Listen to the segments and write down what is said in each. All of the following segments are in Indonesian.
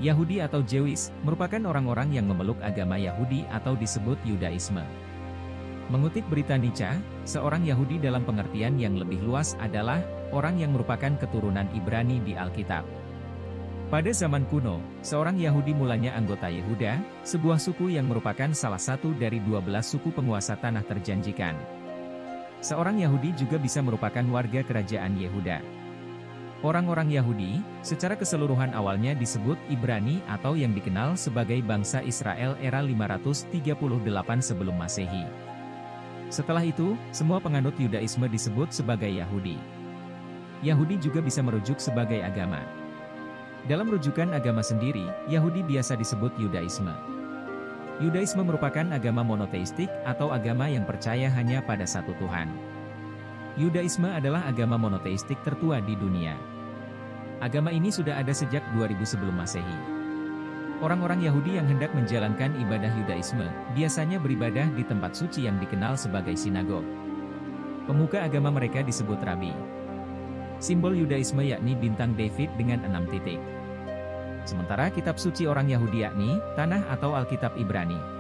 Yahudi atau Jewish, merupakan orang-orang yang memeluk agama Yahudi atau disebut Yudaisme. Mengutip berita Nica, seorang Yahudi dalam pengertian yang lebih luas adalah orang yang merupakan keturunan Ibrani di Alkitab. Pada zaman kuno, seorang Yahudi mulanya anggota Yehuda, sebuah suku yang merupakan salah satu dari 12 suku penguasa tanah terjanjikan. Seorang Yahudi juga bisa merupakan warga kerajaan Yehuda. Orang-orang Yahudi, secara keseluruhan awalnya disebut Ibrani atau yang dikenal sebagai bangsa Israel era 538 sebelum Masehi. Setelah itu, semua penganut Yudaisme disebut sebagai Yahudi. Yahudi juga bisa merujuk sebagai agama. Dalam rujukan agama sendiri, Yahudi biasa disebut Yudaisme. Yudaisme merupakan agama monoteistik atau agama yang percaya hanya pada satu Tuhan. Yudaisme adalah agama monoteistik tertua di dunia. Agama ini sudah ada sejak 2000 sebelum Masehi. Orang-orang Yahudi yang hendak menjalankan ibadah Yudaisme, biasanya beribadah di tempat suci yang dikenal sebagai sinagog. Pemuka agama mereka disebut rabi. Simbol Yudaisme yakni bintang David dengan 6 titik. Sementara kitab suci orang Yahudi yakni Tanah atau Alkitab Ibrani.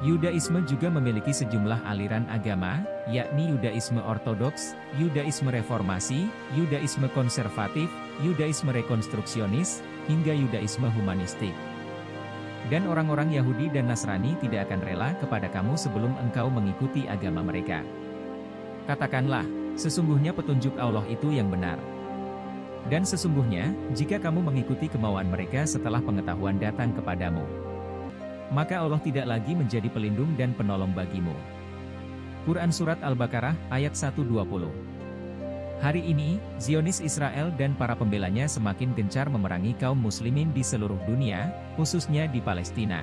Yudaisme juga memiliki sejumlah aliran agama, yakni Yudaisme Ortodoks, Yudaisme Reformasi, Yudaisme Konservatif, Yudaisme Rekonstruksionis, hingga Yudaisme Humanistik. Dan orang-orang Yahudi dan Nasrani tidak akan rela kepada kamu sebelum engkau mengikuti agama mereka. Katakanlah, sesungguhnya petunjuk Allah itu yang benar. Dan sesungguhnya, jika kamu mengikuti kemauan mereka setelah pengetahuan datang kepadamu, maka Allah tidak lagi menjadi pelindung dan penolong bagimu. Quran Surat Al-Baqarah, ayat 120. Hari ini, Zionis Israel dan para pembelanya semakin gencar memerangi kaum muslimin di seluruh dunia, khususnya di Palestina.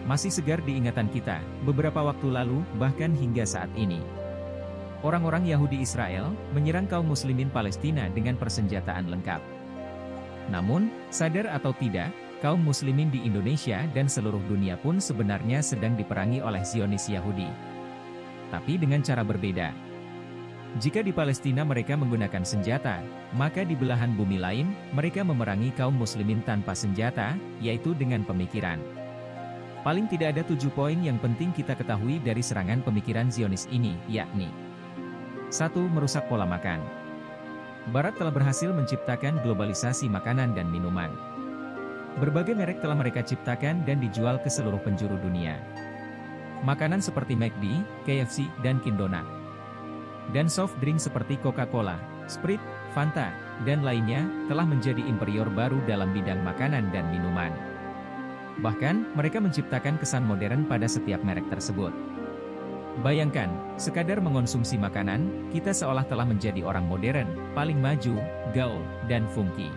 Masih segar di ingatan kita, beberapa waktu lalu, bahkan hingga saat ini. Orang-orang Yahudi Israel, menyerang kaum muslimin Palestina dengan persenjataan lengkap. Namun, sadar atau tidak, kaum muslimin di Indonesia dan seluruh dunia pun sebenarnya sedang diperangi oleh Zionis Yahudi. Tapi dengan cara berbeda. Jika di Palestina mereka menggunakan senjata, maka di belahan bumi lain, mereka memerangi kaum muslimin tanpa senjata, yaitu dengan pemikiran. Paling tidak ada 7 poin yang penting kita ketahui dari serangan pemikiran Zionis ini, yakni 1. Merusak pola makan. Barat telah berhasil menciptakan globalisasi makanan dan minuman. Berbagai merek telah mereka ciptakan dan dijual ke seluruh penjuru dunia. Makanan seperti McD, KFC, dan Kindonut. Dan soft drink seperti Coca-Cola, Sprite, Fanta, dan lainnya, telah menjadi imperior baru dalam bidang makanan dan minuman. Bahkan, mereka menciptakan kesan modern pada setiap merek tersebut. Bayangkan, sekadar mengonsumsi makanan, kita seolah telah menjadi orang modern, paling maju, gaul, dan funky.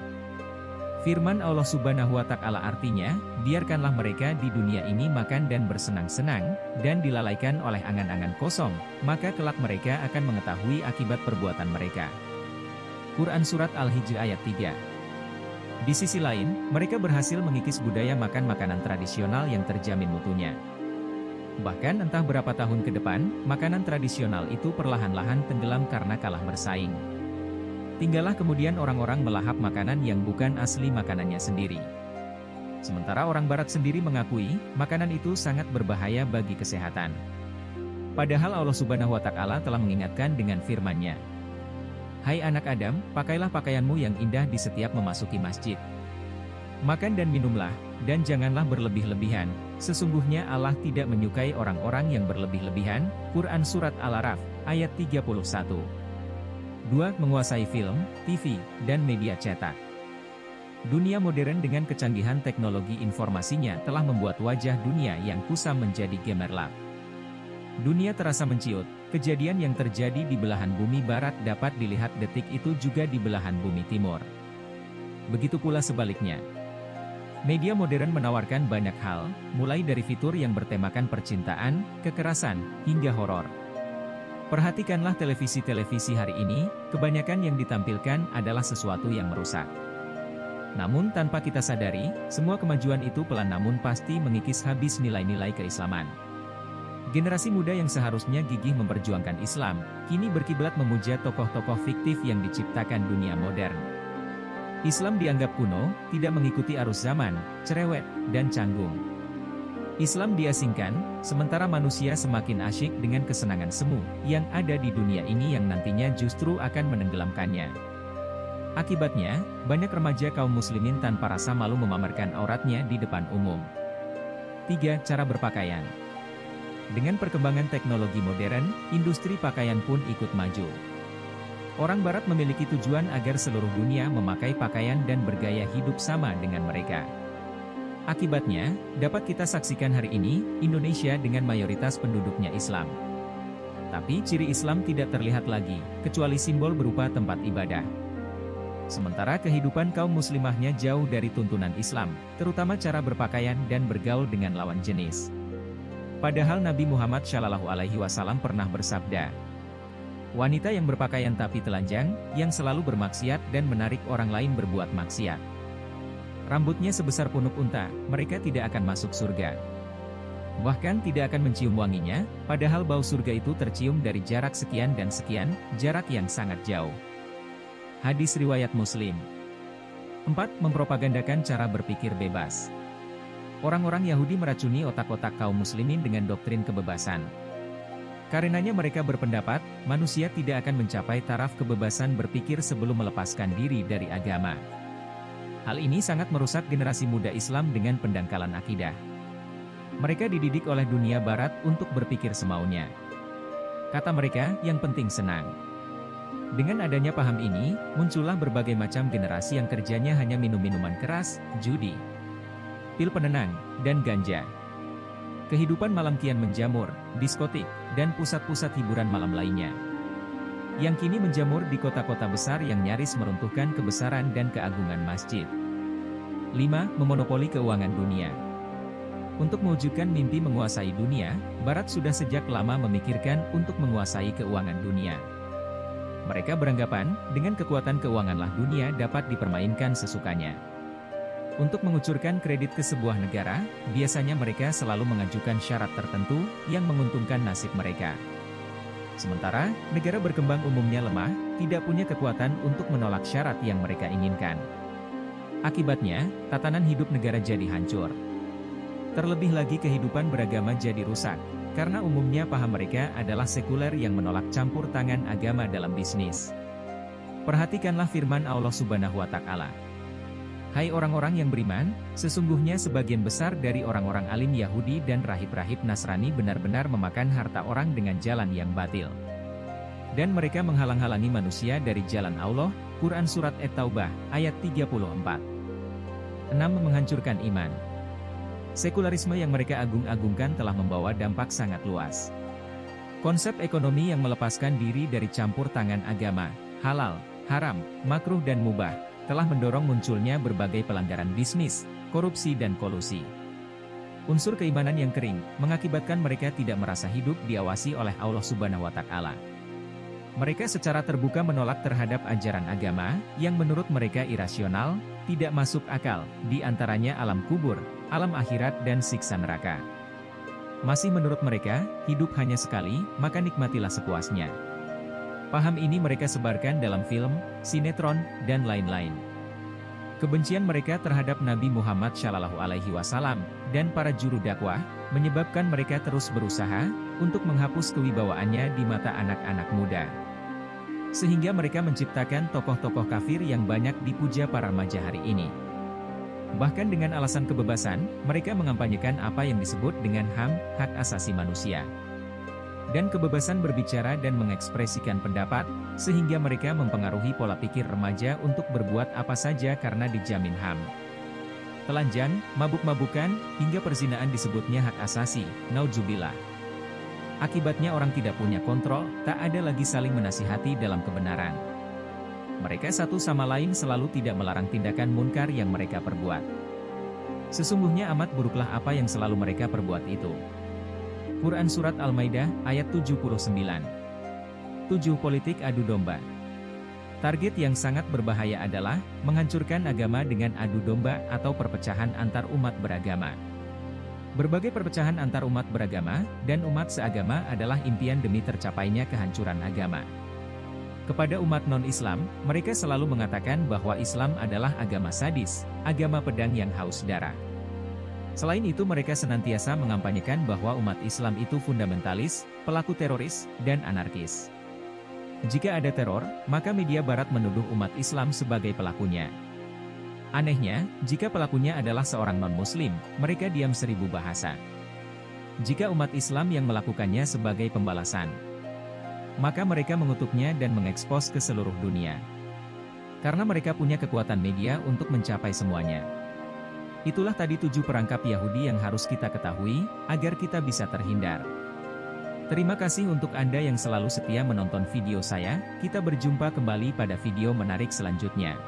Firman Allah Subhanahu wa Ta'ala artinya, biarkanlah mereka di dunia ini makan dan bersenang-senang, dan dilalaikan oleh angan-angan kosong, maka kelak mereka akan mengetahui akibat perbuatan mereka. Quran Surat Al-Hijr ayat 3. Di sisi lain, mereka berhasil mengikis budaya makan makanan tradisional yang terjamin mutunya. Bahkan entah berapa tahun ke depan, makanan tradisional itu perlahan-lahan tenggelam karena kalah bersaing. Tinggallah kemudian orang-orang melahap makanan yang bukan asli makanannya sendiri. Sementara orang Barat sendiri mengakui, makanan itu sangat berbahaya bagi kesehatan. Padahal Allah Subhanahu wa Ta'ala telah mengingatkan dengan firman-Nya. Hai anak Adam, pakailah pakaianmu yang indah di setiap memasuki masjid. Makan dan minumlah, dan janganlah berlebih-lebihan, sesungguhnya Allah tidak menyukai orang-orang yang berlebih-lebihan. Quran Surat Al-Araf, ayat 31. 2. Menguasai film, TV, dan media cetak. Dunia modern dengan kecanggihan teknologi informasinya telah membuat wajah dunia yang kusam menjadi gemerlap. Dunia terasa menciut, kejadian yang terjadi di belahan bumi barat dapat dilihat detik itu juga di belahan bumi timur. Begitu pula sebaliknya. Media modern menawarkan banyak hal, mulai dari fitur yang bertemakan percintaan, kekerasan, hingga horor. Perhatikanlah televisi-televisi hari ini, kebanyakan yang ditampilkan adalah sesuatu yang merusak. Namun tanpa kita sadari, semua kemajuan itu pelan namun pasti mengikis habis nilai-nilai keislaman. Generasi muda yang seharusnya gigih memperjuangkan Islam, kini berkiblat memuja tokoh-tokoh fiktif yang diciptakan dunia modern. Islam dianggap kuno, tidak mengikuti arus zaman, cerewet, dan canggung. Islam diasingkan, sementara manusia semakin asyik dengan kesenangan semu yang ada di dunia ini yang nantinya justru akan menenggelamkannya. Akibatnya, banyak remaja kaum muslimin tanpa rasa malu memamerkan auratnya di depan umum. 3. Cara berpakaian. Dengan perkembangan teknologi modern, industri pakaian pun ikut maju. Orang Barat memiliki tujuan agar seluruh dunia memakai pakaian dan bergaya hidup sama dengan mereka. Akibatnya, dapat kita saksikan hari ini, Indonesia dengan mayoritas penduduknya Islam. Tapi ciri Islam tidak terlihat lagi, kecuali simbol berupa tempat ibadah. Sementara kehidupan kaum muslimahnya jauh dari tuntunan Islam, terutama cara berpakaian dan bergaul dengan lawan jenis. Padahal Nabi Muhammad SAW pernah bersabda, "Wanita yang berpakaian tapi telanjang, yang selalu bermaksiat dan menarik orang lain berbuat maksiat. Rambutnya sebesar punuk unta, mereka tidak akan masuk surga. Bahkan tidak akan mencium wanginya, padahal bau surga itu tercium dari jarak sekian dan sekian, jarak yang sangat jauh." Hadis riwayat Muslim. 4. Mempropagandakan cara berpikir bebas. Orang-orang Yahudi meracuni otak-otak kaum muslimin dengan doktrin kebebasan. Karenanya mereka berpendapat, manusia tidak akan mencapai taraf kebebasan berpikir sebelum melepaskan diri dari agama. Hal ini sangat merusak generasi muda Islam dengan pendangkalan akidah. Mereka dididik oleh dunia barat untuk berpikir semaunya. Kata mereka, yang penting senang. Dengan adanya paham ini, muncullah berbagai macam generasi yang kerjanya hanya minum minuman keras, judi, pil penenang, dan ganja. Kehidupan malam kian menjamur, diskotik, dan pusat-pusat hiburan malam lainnya, yang kini menjamur di kota-kota besar yang nyaris meruntuhkan kebesaran dan keagungan masjid. 5. Memonopoli keuangan dunia. Untuk mewujudkan mimpi menguasai dunia, Barat sudah sejak lama memikirkan untuk menguasai keuangan dunia. Mereka beranggapan, dengan kekuatan keuanganlah dunia dapat dipermainkan sesukanya. Untuk mengucurkan kredit ke sebuah negara, biasanya mereka selalu mengajukan syarat tertentu yang menguntungkan nasib mereka. Sementara, negara berkembang umumnya lemah, tidak punya kekuatan untuk menolak syarat yang mereka inginkan. Akibatnya, tatanan hidup negara jadi hancur. Terlebih lagi kehidupan beragama jadi rusak, karena umumnya paham mereka adalah sekuler yang menolak campur tangan agama dalam bisnis. Perhatikanlah firman Allah Subhanahu wa Ta'ala. Hai orang-orang yang beriman, sesungguhnya sebagian besar dari orang-orang alim Yahudi dan rahib-rahib Nasrani benar-benar memakan harta orang dengan jalan yang batil. Dan mereka menghalang-halangi manusia dari jalan Allah. Quran Surat At-Taubah, ayat 34. 6. Menghancurkan iman. Sekularisme yang mereka agung-agungkan telah membawa dampak sangat luas. Konsep ekonomi yang melepaskan diri dari campur tangan agama, halal, haram, makruh dan mubah, telah mendorong munculnya berbagai pelanggaran bisnis, korupsi dan kolusi. Unsur keimanan yang kering, mengakibatkan mereka tidak merasa hidup diawasi oleh Allah Subhanahu wa Ta'ala. Mereka secara terbuka menolak terhadap ajaran agama, yang menurut mereka irasional, tidak masuk akal, di antaranya alam kubur, alam akhirat dan siksa neraka. Masih menurut mereka, hidup hanya sekali, maka nikmatilah sepuasnya. Paham ini mereka sebarkan dalam film, sinetron, dan lain-lain. Kebencian mereka terhadap Nabi Muhammad SAW dan para juru dakwah menyebabkan mereka terus berusaha untuk menghapus kewibawaannya di mata anak-anak muda. Sehingga mereka menciptakan tokoh-tokoh kafir yang banyak dipuja para remaja hari ini. Bahkan dengan alasan kebebasan, mereka mengampanyekan apa yang disebut dengan HAM, hak asasi manusia. Dan kebebasan berbicara dan mengekspresikan pendapat, sehingga mereka mempengaruhi pola pikir remaja untuk berbuat apa saja karena dijamin HAM. Telanjang, mabuk-mabukan, hingga perzinaan disebutnya hak asasi, naudzubillah. Akibatnya orang tidak punya kontrol, tak ada lagi saling menasihati dalam kebenaran. Mereka satu sama lain selalu tidak melarang tindakan munkar yang mereka perbuat. Sesungguhnya amat buruklah apa yang selalu mereka perbuat itu. Quran Surat Al-Maidah, ayat 79. 7. Politik adu domba. Target yang sangat berbahaya adalah menghancurkan agama dengan adu domba atau perpecahan antar umat beragama. Berbagai perpecahan antar umat beragama dan umat seagama adalah impian demi tercapainya kehancuran agama. Kepada umat non-Islam, mereka selalu mengatakan bahwa Islam adalah agama sadis, agama pedang yang haus darah. Selain itu mereka senantiasa mengampanyekan bahwa umat Islam itu fundamentalis, pelaku teroris, dan anarkis. Jika ada teror, maka media barat menuduh umat Islam sebagai pelakunya. Anehnya, jika pelakunya adalah seorang non-Muslim, mereka diam seribu bahasa. Jika umat Islam yang melakukannya sebagai pembalasan, maka mereka mengutuknya dan mengekspos ke seluruh dunia. Karena mereka punya kekuatan media untuk mencapai semuanya. Itulah tadi 7 perangkap Yahudi yang harus kita ketahui, agar kita bisa terhindar. Terima kasih untuk Anda yang selalu setia menonton video saya, kita berjumpa kembali pada video menarik selanjutnya.